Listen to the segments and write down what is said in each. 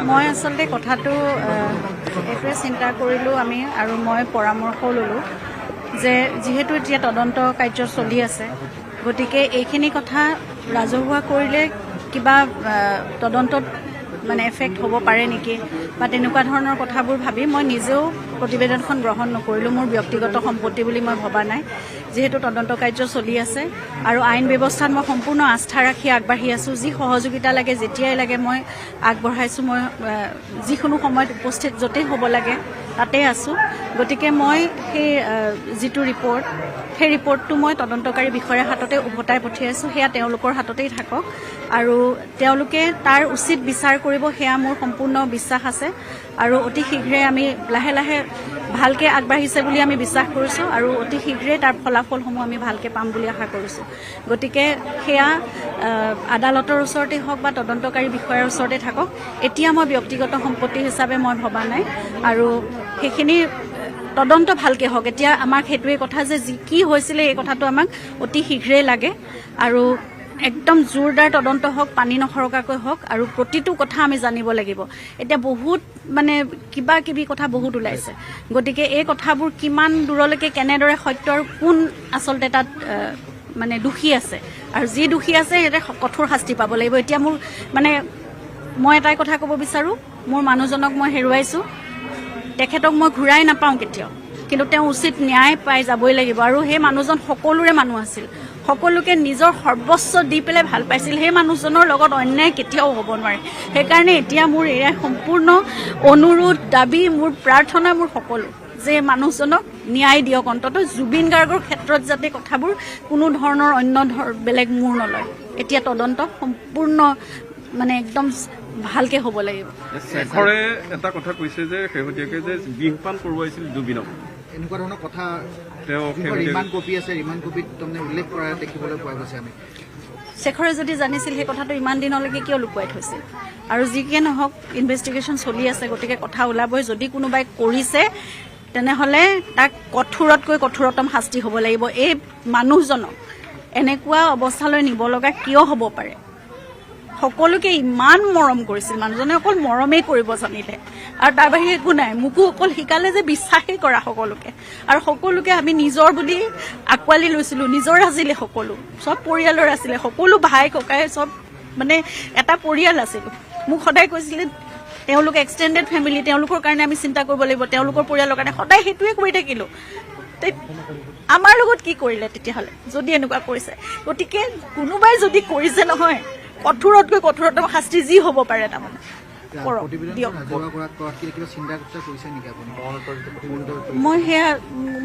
মই আচলতে কথাটো এইটোৱে চিন্তা কৰিলোঁ আমি আৰু মই পৰামৰ্শ ল'লোঁ যে যিহেতু এতিয়া তদন্ত কাৰ্য চলি আছে গতিকে এইখিনি কথা ৰাজহুৱা কৰিলে কিবা তদন্তত মানে এফেক্ট হ'ব পাৰে নেকি বা তেনেকুৱা ধৰণৰ কথাবোৰ ভাবি মই নিজেও প্ৰতিবেদনখন গ্ৰহণ নকৰিলোঁ। মোৰ ব্যক্তিগত সম্পত্তি বুলি মই ভবা নাই, যিহেতু তদন্ত কাৰ্য চলি আছে আৰু আইন ব্যৱস্থাত মই সম্পূৰ্ণ আস্থা ৰাখি আগবাঢ়ি আছোঁ। যি সহযোগিতা লাগে যেতিয়াই লাগে মই আগবঢ়াইছোঁ। মই যিকোনো সময়ত উপস্থিত য'তেই হ'ব লাগে তাতেই আছোঁ। গতিকে মই সেই যিটো ৰিপৰ্ট সেই ৰিপৰ্টটো মই তদন্তকাৰী বিষয়াৰ হাততে উভতাই পঠিয়াইছোঁ। সেয়া তেওঁলোকৰ হাততেই থাকক আৰু তেওঁলোকে তাৰ উচিত বিচাৰ কৰিব, সেয়া মোৰ সম্পূৰ্ণ বিশ্বাস আছে আৰু অতি শীঘ্ৰে আমি লাহে লাহে ভালকৈ আগবাঢ়িছে বুলি আমি বিশ্বাস কৰিছোঁ আৰু অতি শীঘ্ৰেই তাৰ ফলাফলসমূহ আমি ভালকৈ পাম বুলি আশা কৰিছোঁ। গতিকে সেয়া আদালতৰ ওচৰতে হওক বা তদন্তকাৰী বিষয়াৰ ওচৰতে থাকক। এতিয়া মই ব্যক্তিগত সম্পত্তি হিচাপে মই ভবা নাই আৰু সেইখিনি তদন্ত ভালকৈ হওক। এতিয়া আমাক সেইটোৱে কথা যে কি হৈছিলে এই কথাটো আমাক অতি শীঘ্ৰেই লাগে আৰু একদম জোৰদাৰ তদন্ত হওক, পানী নসৰকাকৈ হওক আৰু প্ৰতিটো কথা আমি জানিব লাগিব। এতিয়া বহুত মানে কিবা কিবি কথা বহুত ওলাইছে, গতিকে এই কথাবোৰ কিমান দূৰলৈকে কেনেদৰে সত্য আৰু কোন আচলতে তাত মানে দোষী আছে আৰু যি দোষী আছে সিহঁতে কঠোৰ শাস্তি পাব লাগিব। এতিয়া মোৰ মানে মই এটাই কথা ক'ব বিচাৰোঁ, মোৰ মানুহজনক মই হেৰুৱাইছোঁ, তেখেতক মই ঘূৰাই নাপাওঁ কেতিয়াও, কিন্তু তেওঁ উচিত ন্যায় পাই যাবই লাগিব আৰু সেই মানুহজন সকলোৰে মানুহ আছিল, সকলোকে নিজৰ সৰ্বস্ব দি পেলাই ভাল পাইছিল। সেই মানুহজনৰ লগত অন্যায় কেতিয়াও হ'ব নোৱাৰে। সেইকাৰণে এতিয়া মোৰ এয়া সম্পূৰ্ণ অনুৰোধ, দাবী, মোৰ প্ৰাৰ্থনা, মোৰ সকলো যে মানুহজনক ন্যায় দিয়ক। অন্ততঃ জুবিন গাৰ্গৰ ক্ষেত্ৰত যাতে কথাবোৰ কোনো ধৰণৰ অন্য বেলেগ মূৰ নলয়। এতিয়া তদন্ত সম্পূৰ্ণ মানে একদম ভালকে হ'ব লাগিব। শেখৰে এটা কথা কৈছে যে শেহতীয়াকৈ যে বিহপান কৰোৱাইছিল জুবিনক, এনেকুৱা ধৰণৰ কথা তেওঁ ৰিমাণ্ড কপি আছে, ৰিমাণ্ড কপিত তাৰমানে উল্লেখ কৰা দেখিবলৈ পোৱা গৈছে। আমি শেখৰে যদি জানিছিল সেই কথাটো ইমান দিনলৈকে কিয় লুকুৱাই থৈছিল? আৰু যিকে নহওক ইনভেষ্টিগেশ্যন চলি আছে, গতিকে কথা ওলাবই। যদি কোনোবাই কৰিছে তেনেহ'লে তাক কঠোৰতকৈ কঠোৰতম শাস্তি হ'ব লাগিব। এই মানুহজনক এনেকুৱা অৱস্থালৈ নিব লগা কিয় হ'ব পাৰে? সকলোকে ইমান মৰম কৰিছিল মানুহজনে, অকল মৰমেই কৰিব জানিলে আৰু তাৰ বাহিৰে একো নাই। মোকো অকল শিকালে যে বিশ্বাসেই কৰা সকলোকে, আৰু সকলোকে আমি নিজৰ বুলি আঁকোৱালি লৈছিলোঁ। নিজৰ আছিলে, সকলো চব পৰিয়ালৰ আছিলে, সকলো ভাই ককাই চব মানে এটা পৰিয়াল আছিলোঁ। মোক সদায় কৈছিলে তেওঁলোক এক্সটেণ্ডেড ফেমিলি, তেওঁলোকৰ কাৰণে আমি চিন্তা কৰিব লাগিব, তেওঁলোকৰ পৰিয়ালৰ কাৰণে। সদায় সেইটোৱে কৰি থাকিলোঁ। আমাৰ লগত কি কৰিলে তেতিয়াহ'লে যদি এনেকুৱা কৰিছে? গতিকে কোনোবাই যদি কৰিছে নহয়, কঠোৰতকৈ কঠোৰতম শাস্তি যি হ'ব পাৰে তাৰমানে দিয়ক। মই সেয়া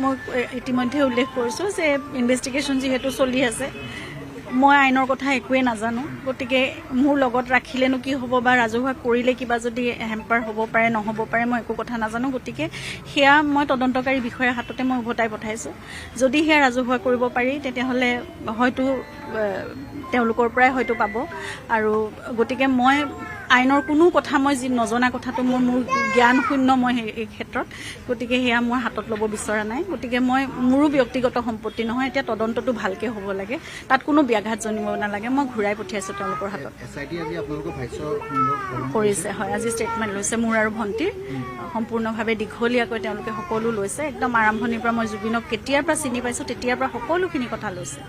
মই ইতিমধ্যে উল্লেখ কৰিছোঁ যে ইনভেষ্টিগেশ্যন যিহেতু চলি আছে, মই আইনৰ কথা একোৱেই নাজানো। গতিকে মোৰ লগত ৰাখিলেনো কি হ'ব বা ৰাজহুৱা কৰিলে কিবা যদি হেম্পাৰ হ'ব পাৰে নহ'ব পাৰে, মই একো কথা নাজানো। গতিকে সেয়া মই তদন্তকাৰী বিষয়াৰ হাততে মই উভতাই পঠাইছোঁ। যদি সেয়া ৰাজহুৱা কৰিব পাৰি তেতিয়াহ'লে হয়তো তেওঁলোকৰ পৰাই হয়তো পাব। আৰু গতিকে মই আইনৰ কোনো কথা মই যি নজনা কথাটো মোৰ জ্ঞান শূন্য মই এই ক্ষেত্ৰত, গতিকে সেয়া মোৰ হাতত ল'ব বিচৰা নাই। গতিকে মোৰো ব্যক্তিগত সম্পত্তি নহয়, এতিয়া তদন্তটো ভালকৈ হ'ব লাগে, তাত কোনো ব্যাঘাত জন্মিব নালাগে। মই ঘূৰাই পঠিয়াইছোঁ তেওঁলোকৰ হাতত। কৰিছে হয়, আজি ষ্টেটমেণ্ট লৈছে মোৰ আৰু ভণ্টিৰ। সম্পূৰ্ণভাৱে দীঘলীয়াকৈ তেওঁলোকে সকলো লৈছে, একদম আৰম্ভণিৰ পৰা। মই জুবিনক কেতিয়াৰ পৰা চিনি পাইছোঁ তেতিয়াৰ পৰা সকলোখিনি কথা লৈছে।